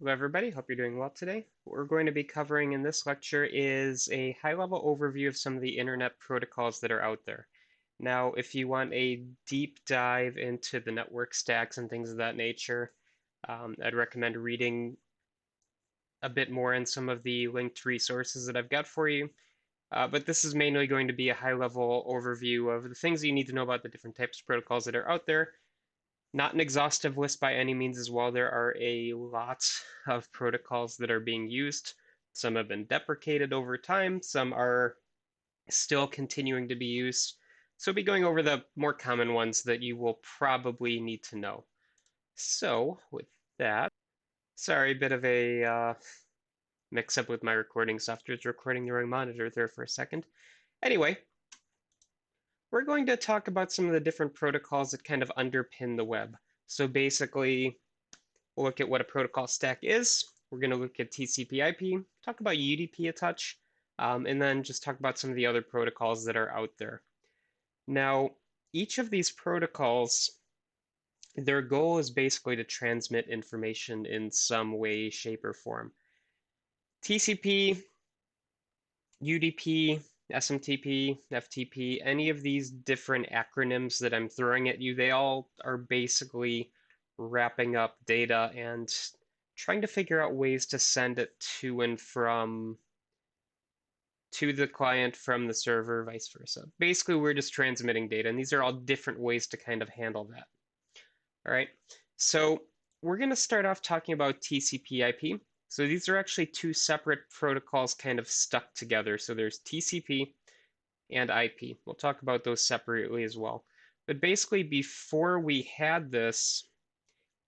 Hello everybody, hope you're doing well today. What we're going to be covering in this lecture is a high-level overview of some of the internet protocols that are out there. Now, if you want a deep dive into the network stacks and things of that nature, I'd recommend reading a bit more in some of the linked resources that I've got for you. But this is mainly going to be a high-level overview of the things you need to know about the different types of protocols that are out there. Not an exhaustive list by any means as well. There are a lot of protocols that are being used. Some have been deprecated over time, some are still continuing to be used. So I'll be going over the more common ones that you will probably need to know. So with that, sorry, a bit of a mix up with my recording software. It's recording the wrong monitor there for a second. Anyway, we're going to talk about some of the different protocols that kind of underpin the web. So basically, we'll look at what a protocol stack is. We're going to look at TCP/IP, talk about UDP a touch, and then just talk about some of the other protocols that are out there. Now, each of these protocols, their goal is basically to transmit information in some way, shape, or form. TCP, UDP, SMTP, FTP, any of these different acronyms that I'm throwing at you, they all are basically wrapping up data and trying to figure out ways to send it to and from to the client from the server, vice versa. Basically, we're just transmitting data, and these are all different ways to kind of handle that. All right, so we're going to start off talking about TCP/IP. So these are actually two separate protocols kind of stuck together. So there's TCP and IP. We'll talk about those separately as well. But basically, before we had this,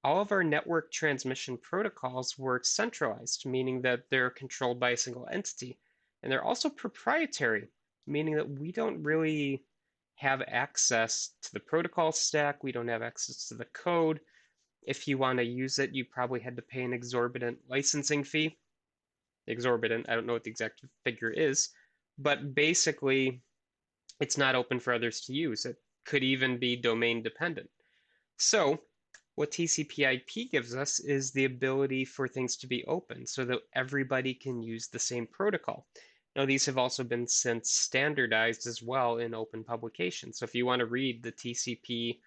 all of our network transmission protocols were centralized, meaning that they're controlled by a single entity. And they're also proprietary, meaning that we don't really have access to the protocol stack. We don't have access to the code. If you want to use it, you probably had to pay an exorbitant licensing fee. Exorbitant, I don't know what the exact figure is, but basically, it's not open for others to use. It could even be domain dependent. So what TCP/IP gives us is the ability for things to be open so that everybody can use the same protocol. Now, these have also been since standardized as well in open publications. So if you want to read the TCP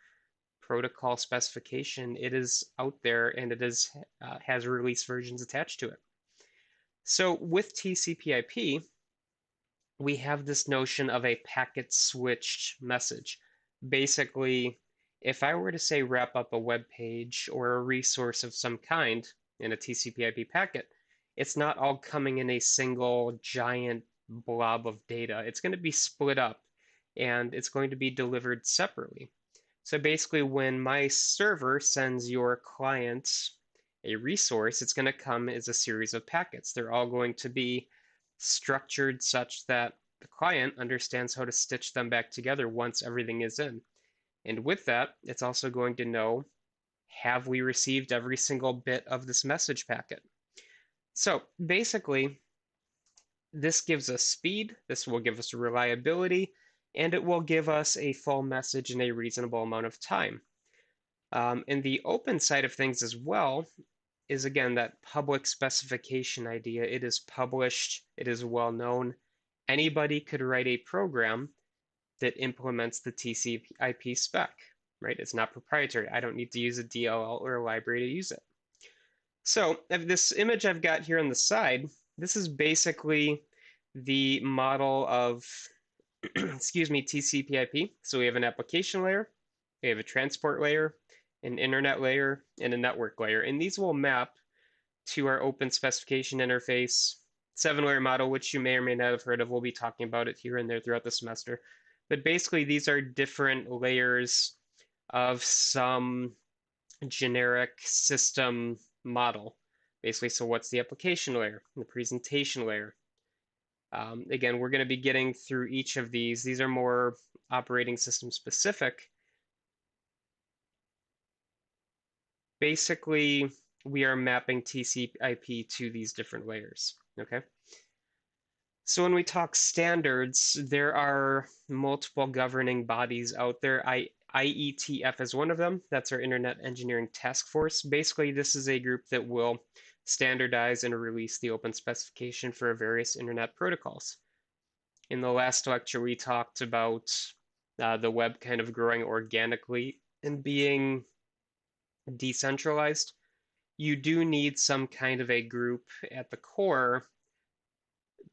protocol specification, it is out there and it is has release versions attached to it. So with TCP/IP, we have this notion of a packet switched message. Basically, if I were to say wrap up a web page or a resource of some kind in a TCP/IP packet, it's not all coming in a single giant blob of data. It's going to be split up and it's going to be delivered separately. So basically, when my server sends your client a resource, it's going to come as a series of packets. They're all going to be structured such that the client understands how to stitch them back together once everything is in. And with that, it's also going to know, have we received every single bit of this message packet? So basically, this gives us speed, this will give us reliability, and it will give us a full message in a reasonable amount of time. And the open side of things as well is, again, that public specification idea. It is published, it is well known. Anybody could write a program that implements the TCP/IP spec, right? It's not proprietary. I don't need to use a DLL or a library to use it. So this image I've got here on the side, this is basically the model of, excuse me, TCP/IP. So we have an application layer, we have a transport layer, an internet layer, and a network layer. And these will map to our open specification interface 7-layer model, which you may or may not have heard of. We'll be talking about it here and there throughout the semester. But basically, these are different layers of some generic system model. Basically, so what's the application layer, the presentation layer? Again, we're going to be getting through each of these. These are more operating system specific. Basically, we are mapping TCP/IP to these different layers, okay? So when we talk standards, there are multiple governing bodies out there. IETF is one of them. That's our Internet Engineering Task Force. Basically, this is a group that will standardize and release the open specification for various internet protocols. In the last lecture, we talked about the web kind of growing organically and being decentralized. You do need some kind of a group at the core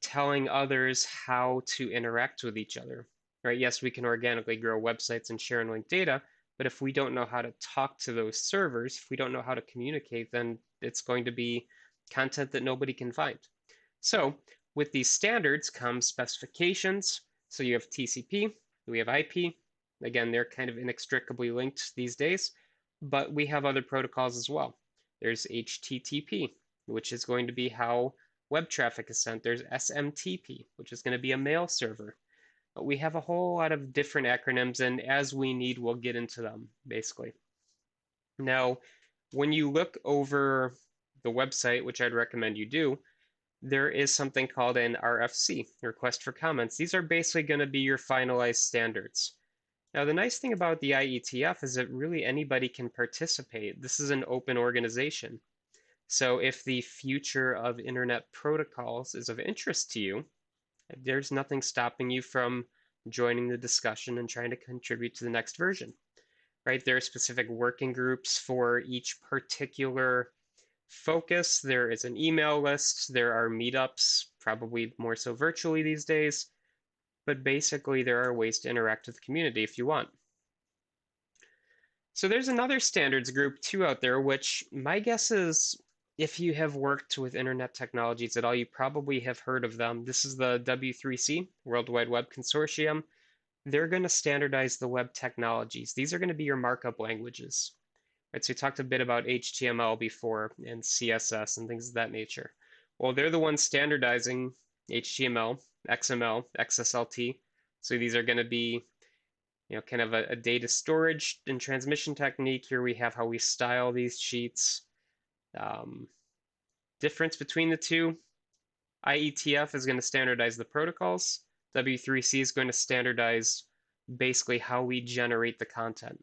telling others how to interact with each other, right? Yes, we can organically grow websites and share and link data, but if we don't know how to talk to those servers, if we don't know how to communicate, then it's going to be content that nobody can find. So with these standards come specifications. So you have TCP, we have IP. Again, they're kind of inextricably linked these days, but we have other protocols as well. There's HTTP, which is going to be how web traffic is sent. There's SMTP, which is going to be a mail server. But we have a whole lot of different acronyms, and as we need, we'll get into them, basically. Now, when you look over the website, which I'd recommend you do, there is something called an RFC, request for comments. These are basically going to be your finalized standards. Now, the nice thing about the IETF is that really anybody can participate. This is an open organization. So if the future of internet protocols is of interest to you, there's nothing stopping you from joining the discussion and trying to contribute to the next version, right? There are specific working groups for each particular focus. There is an email list. There are meetups, probably more so virtually these days, but basically there are ways to interact with the community if you want. So there's another standards group too out there, which my guess is if you have worked with internet technologies at all, you probably have heard of them. This is the W3C, World Wide Web Consortium. They're going to standardize the web technologies. These are going to be your markup languages. Right, so we talked a bit about HTML before and CSS and things of that nature. Well, they're the ones standardizing HTML, XML, XSLT. So these are going to be kind of a data storage and transmission technique. Here we have how we style these sheets. Difference between the two, IETF is going to standardize the protocols. W3C is going to standardize basically how we generate the content.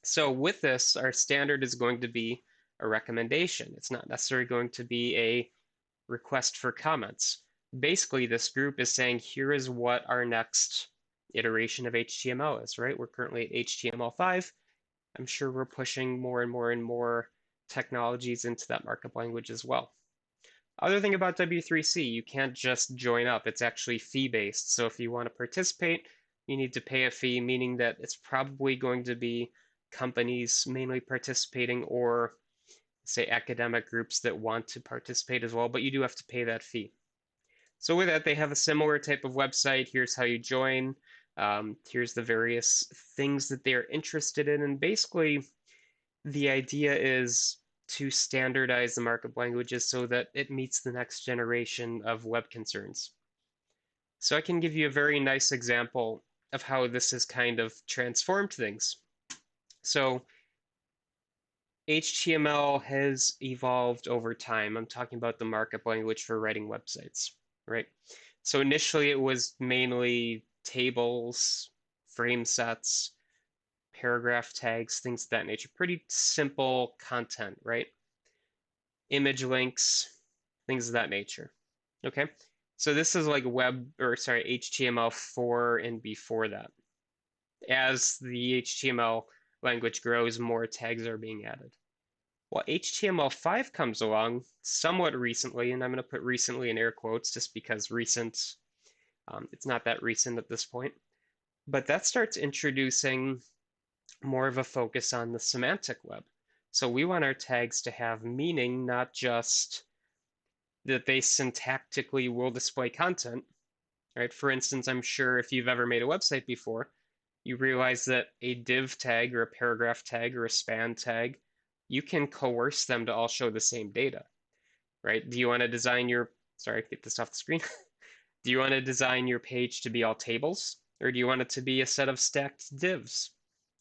So with this, our standard is going to be a recommendation. It's not necessarily going to be a request for comments. Basically, this group is saying, here is what our next iteration of HTML is, right? We're currently at HTML5. I'm sure we're pushing more and more and more technologies into that markup language as well. Other thing about W3C, you can't just join up. It's actually fee-based. So if you want to participate, you need to pay a fee, meaning that it's probably going to be companies mainly participating or say academic groups that want to participate as well, but you do have to pay that fee. So with that, they have a similar type of website. Here's how you join. Here's the various things that they're interested in. And basically, the idea is to standardize the markup languages so that it meets the next generation of web concerns. So I can give you a very nice example of how this has kind of transformed things. So HTML has evolved over time. I'm talking about the markup language for writing websites, right? So initially it was mainly tables, frame sets, paragraph tags, things of that nature. Pretty simple content, right? Image links, things of that nature. Okay, so this is like HTML4 and before that. As the HTML language grows, more tags are being added. Well, HTML5 comes along somewhat recently, and I'm going to put recently in air quotes just because recent, it's not that recent at this point, but that starts introducing more of a focus on the semantic web. So we want our tags to have meaning, not just that they syntactically will display content, right? For instance, I'm sure if you've ever made a website before, you realize that a div tag or a paragraph tag or a span tag, you can coerce them to all show the same data, right? Do you want to design your, sorry, get this off the screen. Do you want to design your page to be all tables, or do you want it to be a set of stacked divs?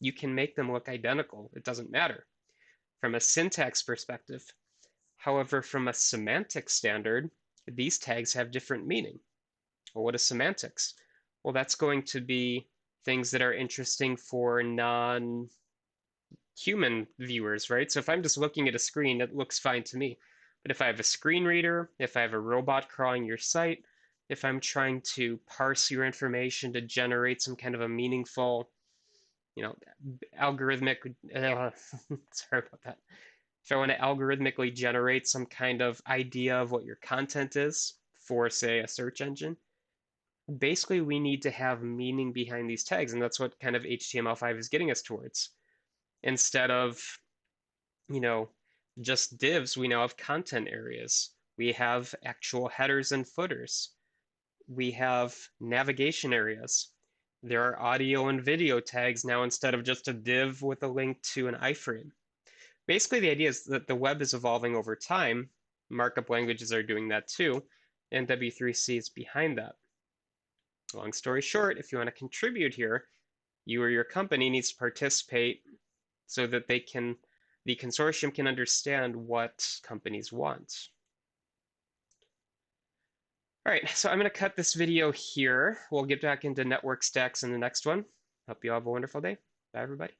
You can make them look identical. It doesn't matter from a syntax perspective. However, from a semantic standard, these tags have different meaning. Well, what is semantics? Well, that's going to be things that are interesting for non-human viewers, right? So if I'm just looking at a screen, it looks fine to me. But if I have a screen reader, if I have a robot crawling your site, if I'm trying to parse your information to generate some kind of a meaningful, you know, algorithmic, sorry about that. If I want to algorithmically generate some kind of idea of what your content is for, say, a search engine, basically we need to have meaning behind these tags, and that's what kind of HTML5 is getting us towards. Instead of, you know, just divs, we now have content areas. We have actual headers and footers. We have navigation areas. There are audio and video tags now instead of just a div with a link to an iframe. Basically, the idea is that the web is evolving over time. Markup languages are doing that too, and W3C is behind that. Long story short, if you want to contribute here, you or your company needs to participate so that the consortium can understand what companies want. All right, so I'm going to cut this video here. We'll get back into network stacks in the next one. Hope you all have a wonderful day. Bye, everybody.